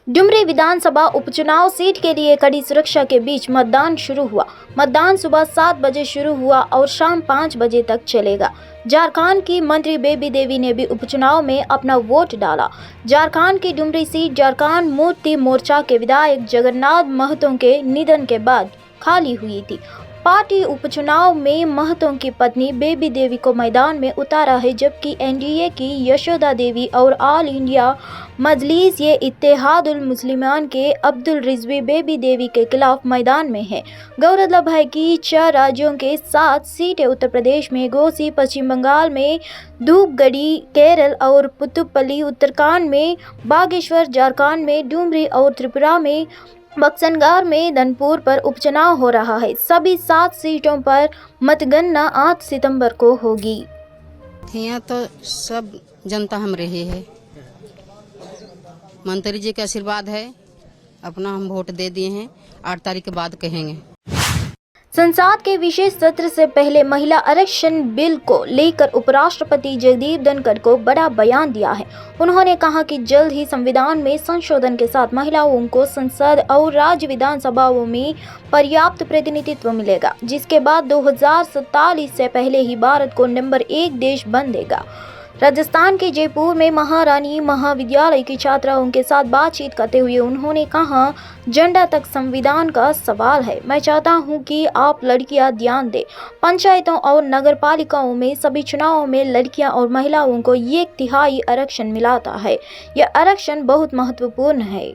डुमरी विधानसभा उपचुनाव सीट के लिए कड़ी सुरक्षा के बीच मतदान शुरू हुआ। मतदान सुबह 7 बजे शुरू हुआ और शाम 5 बजे तक चलेगा। झारखंड की मंत्री बेबी देवी ने भी उपचुनाव में अपना वोट डाला। झारखंड की डुमरी सीट झारखंड मुक्ति मोर्चा के विधायक जगन्नाथ महतो के निधन के बाद खाली हुई थी। पार्टी उपचुनाव में महतो की पत्नी बेबी देवी को मैदान में उतारा है, जबकि एनडीए की यशोदा देवी और ऑल इंडिया मजलिस ये इत्तेहादुल मुस्लिमान के अब्दुल रिजवी बेबी देवी के खिलाफ मैदान में है। गौरतलब है कि 4 राज्यों के 7 सीटें उत्तर प्रदेश में घोसी, पश्चिम बंगाल में धूपगढ़ी, केरल और पुतुपल्ली, उत्तराखंड में बागेश्वर, झारखंड में डुमरी और त्रिपुरा में बक्सनगार में धनपुर पर उपचुनाव हो रहा है। सभी 7 सीटों पर मतगणना 8 सितंबर को होगी। यहाँ तो सब जनता हम रहे है, मंत्री जी का आशीर्वाद है, अपना हम वोट दे दिए हैं। 8 तारीख के बाद कहेंगे। संसद के विशेष सत्र से पहले महिला आरक्षण बिल को लेकर उपराष्ट्रपति जगदीप धनखड़ को बड़ा बयान दिया है। उन्होंने कहा कि जल्द ही संविधान में संशोधन के साथ महिलाओं को संसद और राज्य विधानसभाओं में पर्याप्त प्रतिनिधित्व मिलेगा, जिसके बाद 2047 से पहले ही भारत को नंबर 1 देश बन देगा। राजस्थान के जयपुर में महारानी महाविद्यालय की छात्राओं के साथ बातचीत करते हुए उन्होंने कहा, जेंडर तक संविधान का सवाल है। मैं चाहता हूं कि आप लड़कियां ध्यान दें। पंचायतों और नगर पालिकाओं में सभी चुनावों में लड़कियां और महिलाओं को 1/3 आरक्षण मिलता है। यह आरक्षण बहुत महत्वपूर्ण है।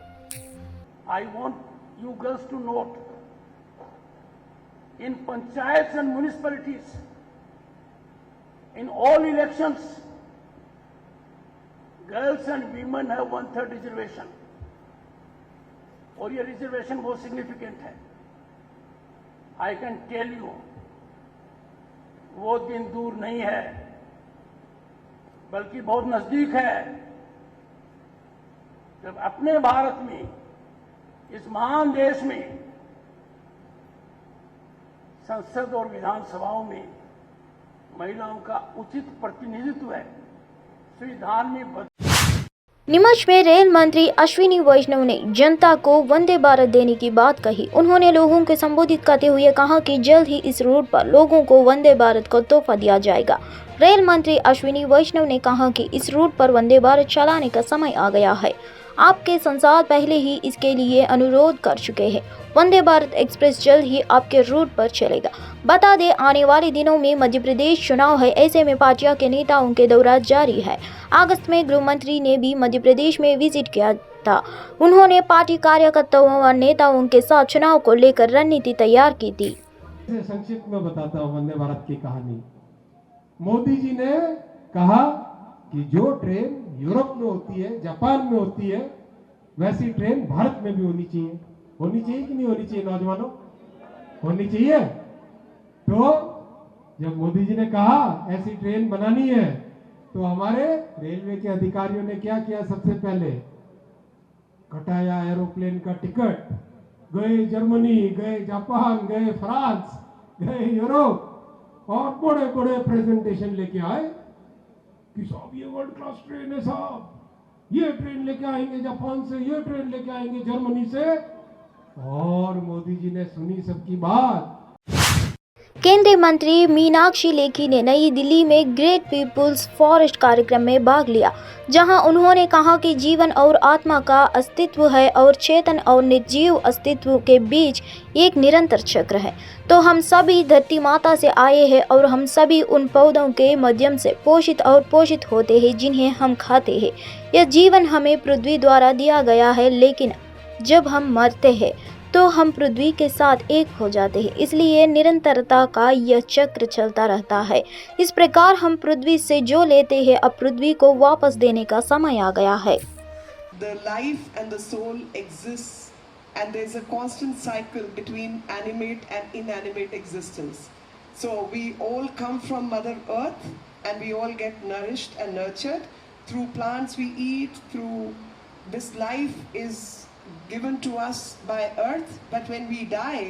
I want you girls to note, in panchayats and municipalities, in all elections, girls and women है 1/3 रिजर्वेशन, और ये रिजर्वेशन बहुत सिग्निफिकेंट है। आई कैन टेल यू, वो दिन दूर नहीं है, बल्कि बहुत नजदीक है, जब अपने भारत में, इस महान देश में, संसद और विधानसभाओं में महिलाओं का उचित प्रतिनिधित्व है। संविधान में नीमच में रेल मंत्री अश्विनी वैष्णव ने जनता को वंदे भारत देने की बात कही। उन्होंने लोगों को संबोधित करते हुए कहा कि जल्द ही इस रूट पर लोगों को वंदे भारत को तोहफा दिया जाएगा। रेल मंत्री अश्विनी वैष्णव ने कहा कि इस रूट पर वंदे भारत चलाने का समय आ गया है। आपके संसद पहले ही इसके लिए अनुरोध कर चुके हैं। वंदे भारत एक्सप्रेस जल्द ही आपके रूट पर चलेगा। बता दें, आने वाले दिनों में मध्य प्रदेश चुनाव है, ऐसे में पार्टियों के नेताओं के दौरा जारी है। अगस्त में गृह मंत्री ने भी मध्य प्रदेश में विजिट किया था। उन्होंने पार्टी कार्यकर्ताओं और नेताओं के साथ चुनाव को लेकर रणनीति तैयार की थी। संक्षिप्त में बताता हूँ वंदे भारत की कहानी। मोदी जी ने कहा कि जो ट्रेन यूरोप में होती है, जापान में होती है, वैसी ट्रेन भारत में भी होनी चाहिए। होनी चाहिए कि नहीं होनी चाहिए नौजवानों? होनी चाहिए। तो जब मोदी जी ने कहा ऐसी ट्रेन बनानी है, तो हमारे रेलवे के अधिकारियों ने क्या किया? सबसे पहले कटाया एरोप्लेन का टिकट, गए जर्मनी, गए जापान, गए फ्रांस, गए यूरोप, और बड़े बड़े प्रेजेंटेशन लेके आए कि साहब ये वर्ल्ड क्लास ट्रेन है, साहब ये ट्रेन लेके आएंगे जापान से, ये ट्रेन लेके आएंगे जर्मनी से। और मोदी जी ने सुनी सबकी बात। केंद्रीय मंत्री मीनाक्षी लेखी ने नई दिल्ली में ग्रेट पीपुल्स फॉरेस्ट कार्यक्रम में भाग लिया, जहां उन्होंने कहा कि जीवन और आत्मा का अस्तित्व है और चेतन और निर्जीव अस्तित्व के बीच एक निरंतर चक्र है। तो हम सभी धरती माता से आए हैं और हम सभी उन पौधों के माध्यम से पोषित और पोषित होते हैं जिन्हें हम खाते हैं। यह जीवन हमें पृथ्वी द्वारा दिया गया है, लेकिन जब हम मरते हैं तो हम पृथ्वी के साथ एक हो जाते हैं। इसलिए निरंतरता का यह चक्र चलता रहता है। इस प्रकार हम पृथ्वी से जो लेते हैं, अब पृथ्वी को वापस देने का समय आ गया है। The life and the soul exists, and there is a constant cycle between animate and inanimate existence. So we all come from Mother Earth, and we all get nourished and nurtured through plants we eat, through this life is given to us by earth, but when we die,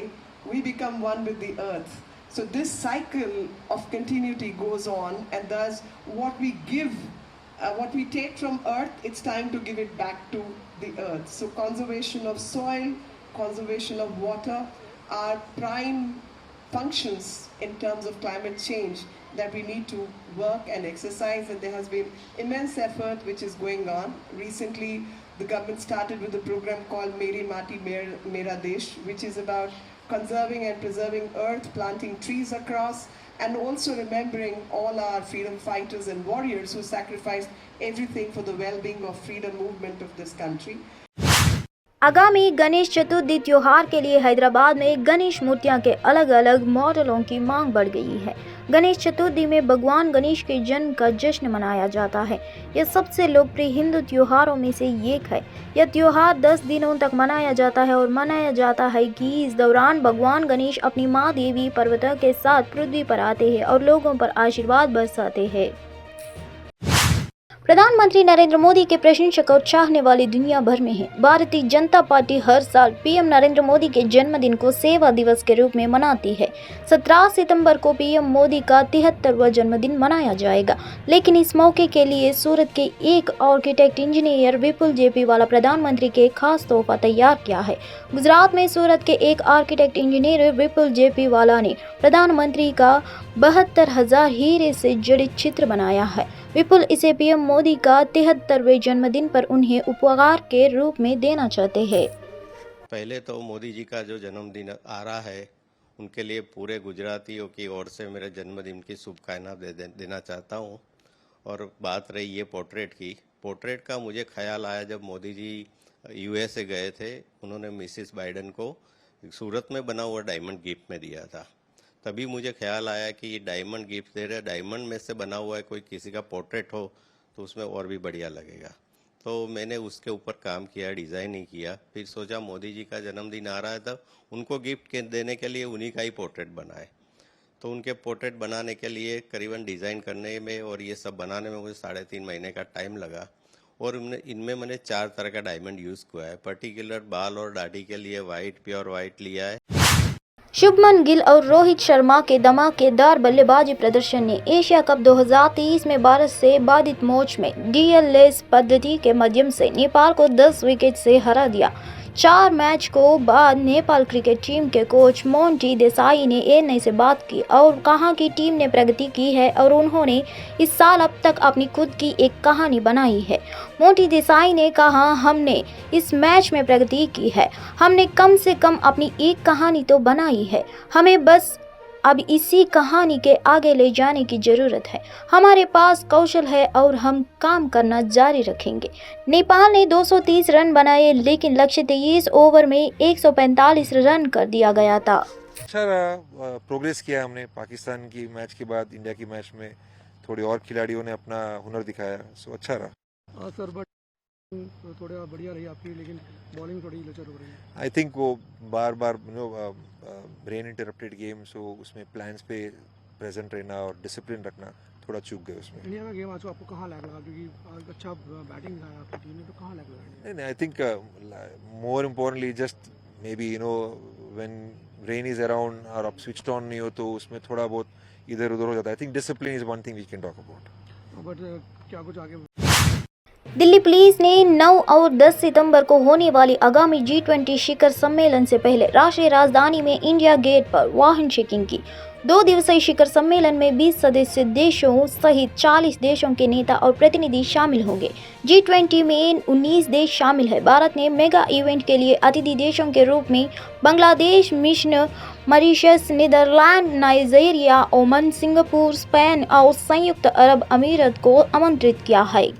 we become one with the earth. So this cycle of continuity goes on, and thus what we give what we take from earth, it's time to give it back to the earth. So conservation of soil, conservation of water are prime functions in terms of climate change that we need to work and exercise, and there has been immense effort which is going on. Recently, the government started with a program called Meri Mati Mera Desh, which is about conserving and preserving earth, planting trees across, and also remembering all our freedom fighters and warriors who sacrificed everything for the well-being of freedom movement of this country. आगामी गणेश चतुर्थी त्योहार के लिए हैदराबाद में गणेश मूर्तियां के अलग अलग मॉडलों की मांग बढ़ गई है। गणेश चतुर्थी में भगवान गणेश के जन्म का जश्न मनाया जाता है। यह सबसे लोकप्रिय हिंदू त्योहारों में से एक है। यह त्योहार 10 दिनों तक मनाया जाता है और मनाया जाता है कि इस दौरान भगवान गणेश अपनी माँ देवी पार्वती के साथ पृथ्वी पर आते हैं और लोगों पर आशीर्वाद बरसाते हैं। प्रधानमंत्री नरेंद्र मोदी के प्रशंसक और चाहने वाले दुनिया भर में हैं। भारतीय जनता पार्टी हर साल पीएम नरेंद्र मोदी के जन्मदिन को सेवा दिवस के रूप में मनाती है। 17 सितंबर को पीएम मोदी का 73वां जन्मदिन मनाया जाएगा, लेकिन इस मौके के लिए सूरत के एक आर्किटेक्ट इंजीनियर विपुल जेपी वाला प्रधानमंत्री के खास तोहफा तैयार किया है। गुजरात में सूरत के एक आर्किटेक्ट इंजीनियर विपुल जेपी वाला ने प्रधानमंत्री का 72,000 हीरे से जड़ित चित्र बनाया है। विपुल इसे पीएम मोदी का 73वें जन्मदिन पर उन्हें उपहार के रूप में देना चाहते हैं। पहले तो मोदी जी का जो जन्मदिन आ रहा है, उनके लिए पूरे गुजरातियों की ओर से मेरे जन्मदिन की शुभकामनाएं देना चाहता हूं। और बात रही ये पोर्ट्रेट का मुझे ख्याल आया जब मोदी जी यूएसए गए थे। उन्होंने मिसिस बाइडेन को सूरत में बना हुआ डायमंड गिफ्ट में दिया था। तभी मुझे ख्याल आया कि ये डायमंड गिफ्ट दे रहे, डायमंड में से बना हुआ है, कोई किसी का पोर्ट्रेट हो तो उसमें और भी बढ़िया लगेगा। तो मैंने उसके ऊपर काम किया, डिज़ाइनिंग किया। फिर सोचा मोदी जी का जन्मदिन आ रहा है, तब उनको गिफ्ट देने के लिए उन्हीं का ही पोर्ट्रेट बनाए। तो उनके पोर्ट्रेट बनाने के लिए करीबन डिज़ाइन करने में और ये सब बनाने में मुझे 3.5 महीने का टाइम लगा। और इनमें मैंने 4 तरह का डायमंड यूज़ किया है। पर्टिकुलर बाल और दाढ़ी के लिए वाइट, प्योर वाइट लिया है। शुभमन गिल और रोहित शर्मा के धमाकेदार बल्लेबाजी प्रदर्शन ने एशिया कप 2023 में भारत से बाधित मैच में डीएलएस पद्धति के माध्यम से नेपाल को 10 विकेट से हरा दिया। 4 मैच को बाद नेपाल क्रिकेट टीम के कोच मोंटी देसाई ने एएनआई से बात की और कहा कि टीम ने प्रगति की है और उन्होंने इस साल अब तक अपनी खुद की एक कहानी बनाई है। मोंटी देसाई ने कहा, हमने इस मैच में प्रगति की है, हमने कम से कम अपनी एक कहानी तो बनाई है, हमें बस अब इसी कहानी के आगे ले जाने की ज़रूरत है। हमारे पास कौशल है और हम काम करना जारी रखेंगे। नेपाल ने 230 रन बनाए, लेकिन लक्ष्य 23 ओवर में 145 रन कर दिया गया था। अच्छा रहा, प्रोग्रेस किया हमने। पाकिस्तान की मैच के बाद इंडिया की मैच में थोड़े और खिलाड़ियों ने अपना हुनर दिखाया, सो अच्छा रहा। हाँ सर, बट थोड़ा बढ़िया रही आपकी, लेकिन बॉलिंग थोड़ी लचर हो रही है। आई थिंक वो बार ब्रेन इंटरप्टेड गेम, सो उसमें प्लान्स पे प्रेजेंट रहना और डिसिप्लिन रखना थोड़ा चूक गए उसमें। इंडिया का गेम आज आपको कहाँ लैग लगा, क्योंकि आज अच्छा बैटिंग है आपकी टीम में, तो कहाँ लैग लगा? नहीं, I think more importantly just may be when rain is around और आप स्विच्ड ऑन नहीं हो तो उसमें थोड़ा बहुत इधर उधर हो जाता है। I think discipline is one thing we can talk about. But क्या कुछ आगे? दिल्ली पुलिस ने 9 और 10 सितंबर को होने वाली आगामी G20 शिखर सम्मेलन से पहले राष्ट्रीय राजधानी में इंडिया गेट पर वाहन चेकिंग की। 2 दिवसीय शिखर सम्मेलन में 20 सदस्य देशों सहित 40 देशों के नेता और प्रतिनिधि शामिल होंगे। G20 में 19 देश शामिल है। भारत ने मेगा इवेंट के लिए अतिथि देशों के रूप में बांग्लादेश, मिस्र, Mauritius, Netherland, Nigeria, Oman, Singapore, Spain और संयुक्त अरब अमीरात को आमंत्रित किया है।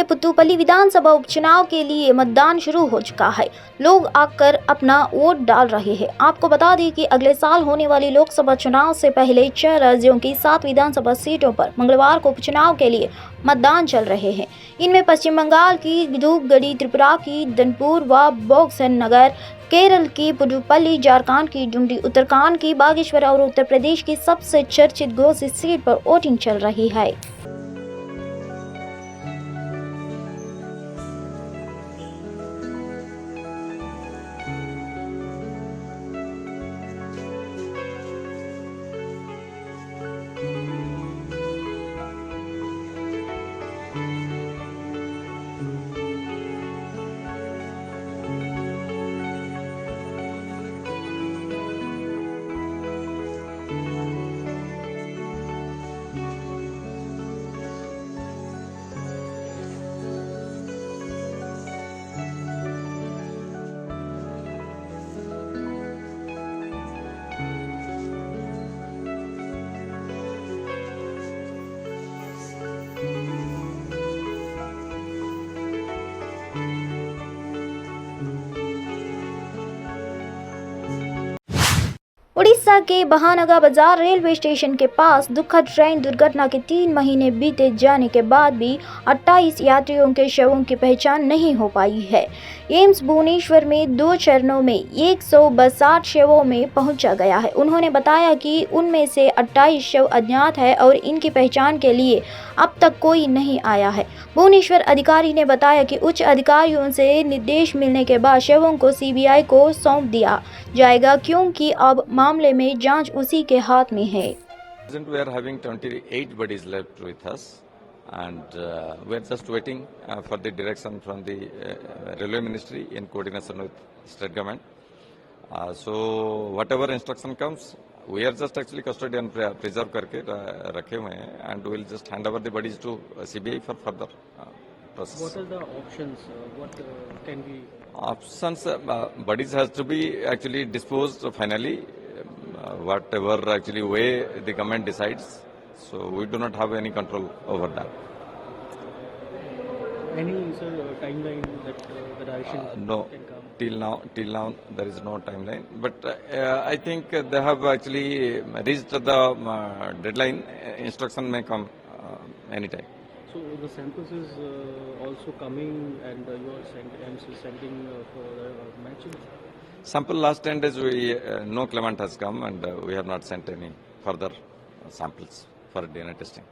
के पुतुपल्ली विधानसभा उपचुनाव के लिए मतदान शुरू हो चुका है। लोग आकर अपना वोट डाल रहे हैं। आपको बता दें कि अगले साल होने वाली लोकसभा चुनाव से पहले 6 राज्यों की 7 विधानसभा सीटों पर मंगलवार को उपचुनाव के लिए मतदान चल रहे हैं। इनमें पश्चिम बंगाल की धूपगढ़ी, त्रिपुरा की धनपुर व बोक्सन नगर, केरल की पुडुपल्ली, झारखंड की डुमरी, उत्तराखंड की बागेश्वर और उत्तर प्रदेश की सबसे चर्चित घोषित सीट पर वोटिंग चल रही है। उड़ीसा के बहानगा बाजार रेलवे स्टेशन के पास दुखद ट्रेन दुर्घटना के 3 महीने बीते जाने के बाद भी 28 यात्रियों के शवों की पहचान नहीं हो पाई है। एम्स भुवनेश्वर में 2 चरणों में 162 शवों में पहुंचा गया है। उन्होंने बताया कि उनमें से 28 शव अज्ञात है और इनकी पहचान के लिए अब तक कोई नहीं आया है। भुवनेश्वर अधिकारी ने बताया कि उच्च अधिकारियों से निर्देश मिलने के बाद शवों को सीबीआई को सौंप दिया जाएगा, क्योंकि अब मामले में जांच उसी के हाथ में है। We are having 28 bodies left with us, and we are just waiting for the direction from the Railway Ministry in coordination with state government. So whatever instruction comes, we are just actually custody and preserve करके रखे हुए हैं, and we will just hand over the bodies to CBI for further process. What are the options? What can we? Options, bodies has to be actually disposed finally, whatever actually way the government decides. So we do not have any control over that. Any timeline that the direction No, can come? till now there is no timeline. But I think they have actually reached the deadline. Instruction may come anytime. So the samples is also coming, and you are sending for matching. Sample last 10 days no claimant has come, and we have not sent any further samples for DNA testing.